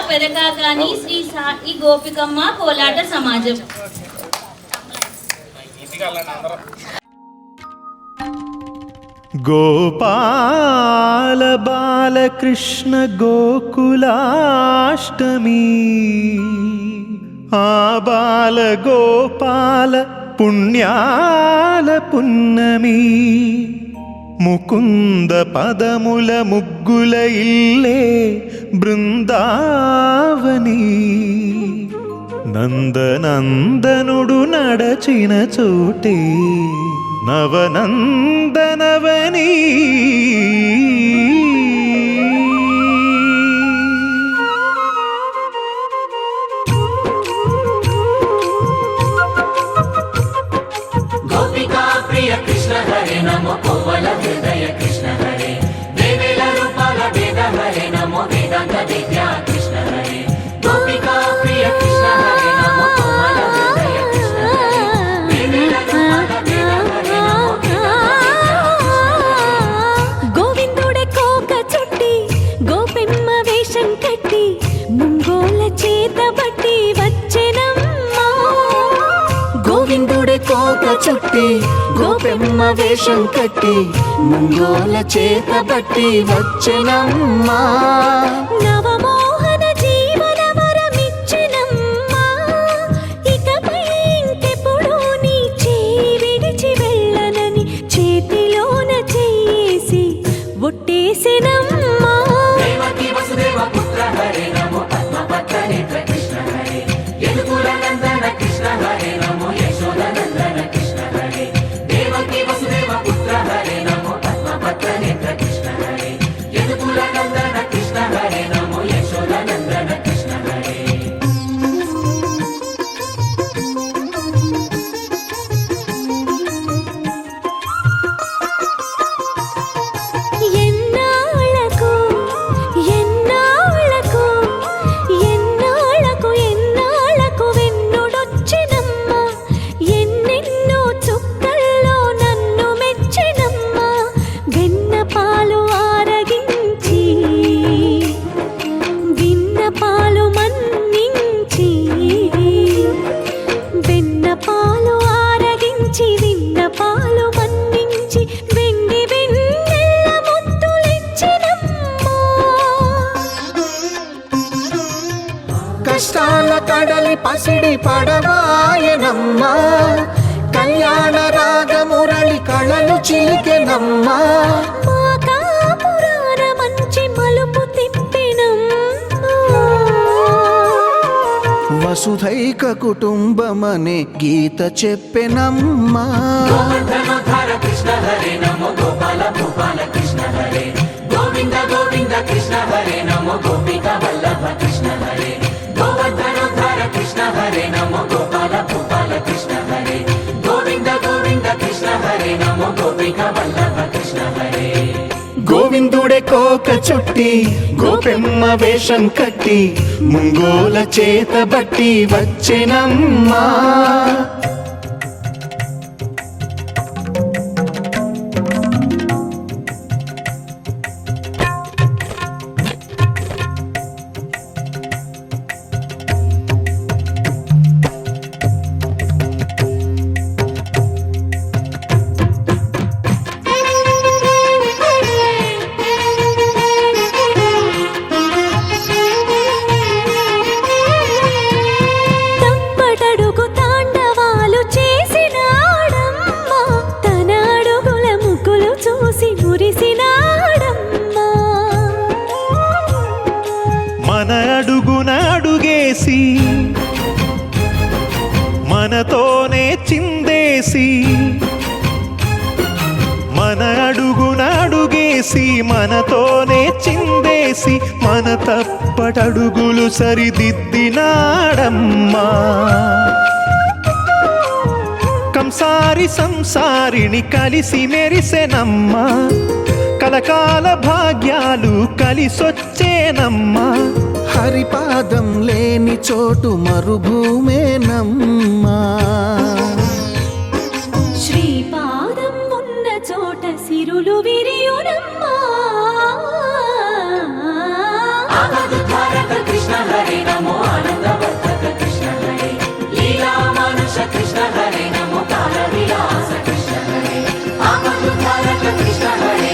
పెదకాకాని శ్రీ సాయి గోపికమ్మ కోలాట సమాజం. గోపాల బాలకృష్ణ గోకులాష్టమి ఆ బాల గోపాల పుణ్యాల పున్నమి ముకుంద పదముల ముగ్గుల ఇల్లే బృందావని నందనందనుడు నడచిన చోటే నవనందనవని గోపికా ప్రియ కృష్ణ హరే నమో కోవల హృదయ కృష్ణ హరే దేవేల రూపాల వేద హరే నమో వేదాంత విద్యా కృష్ణ హరే గోపికా ప్రియ కృష్ణ హరే నమో కోవల హృదయ కృష్ణ హరే దేవేల రూపాల వేద హరే నమో గోవిందుడే కోక చుట్టి గోపెమ్మ వేషం కట్టి ముంగోల చేత బట్టి వచ్చెనమ్మా. గోవిందుడే కోక చుట్టి గోపెమ్మ వేషం కట్టి ముంగోల చేత బట్టి వచ్చెనమ్మా. నవమోహన జీవన వరమిచ్చెనమ్మా. ఇకపై ఇంకెప్పుడు నీ చేయి విడిచి వెళ్ళనని చేతిలోన చేసి ఒట్టేసెనమ్మా. దేవకీ వసుదేవ పుత్ర హరే నమో పద్మపత్ర నేత్ర కృష్ణ హరే యదుకుల నందన కృష్ణ హరే నమో యశోద నందన కృష్ణ హరే దేవకీ వసుదేవ పుత్ర హరే నమో పద్మపత్ర నేత్ర కృష్ణ హరే యదుకుల నందన కృష్ణ హరే నమో యశోద నందన కృష్ణ హరే ఎన్నాళ్ళకు ఎన్నాళ్ళకు ఎన్నాళ్ళకు ఎన్నాళ్ళకు వెన్నుడొచ్చినమ్మా. ఎన్నెన్నో చుక్కల్లో నన్ను మెచ్చినమ్మా. వెన్న పాలు ఆరగించి విన్న పాలు మన్నించి వెన్న పాలు ఆరగించి విన్న పాలు మన్నించి వెండి వెన్నెల్ల ముద్దులిచ్చినమ్మా. కష్టాల కడలి పసిడి పడవాయనమ్మా. కళ్యాణ రాగమురళి కళలు చిలికెనమ్మా. మా కాపురాన మంచి మలుపు తిప్పినమ్మా. వసుధైక కుటుంబమనే గీత చెప్పెనమ్మా. గోవర్ధనోద్ధార కృష్ణ హరే నమో గోపాల భూపాల కృష్ణ హరే గోవింద గోవింద కృష్ణ హరే నమో గోపిక వల్లభ కృష్ణ హరే గోవర్ధనోద్ధార కృష్ణ హరే నమో గోపాల భూపాల కృష్ణ హరే గోవింద గోవింద కృష్ణ హరే నమో గోపిక వల్లభ కృష్ణ హరే గోవిందుడే కోక చుట్టి గోపెమ్మ వేషం కట్టి ముంగోల చేత బట్టి వచ్చెనమ్మా. తప్పటడుగు తాండవాలు చేసినాడమ్మా. తన అడుగుల ముగ్గులు చూసి మురిసినాడమ్మా. మన అడుగున అడుగేసి మనతోనే చిందేసి మన అడుగున అడుగేసి మనతోనే చిందేసి మన తప్పటడుగులు సరిదిద్దినాడమ్మా. కంసారి సంసారిని కలిసి మెరిసెనమ్మా. కలకాల భాగ్యాలు కలిసొచ్చేనమ్మా. హరిపాదం లేని చోటు మరుభూమేనమ్మా. శ్రీపాదం ఉన్న చోట సిరులు విరియునమ్మా. ఆపదుద్ధారక కృష్ణ హరే నమో ఆనందవర్ధక కృష్ణ హరే లీలా మానుష కృష్ణ హరే నమో కాల విలాస కృష్ణ హరే ఆపదుద్ధారక కృష్ణ హరే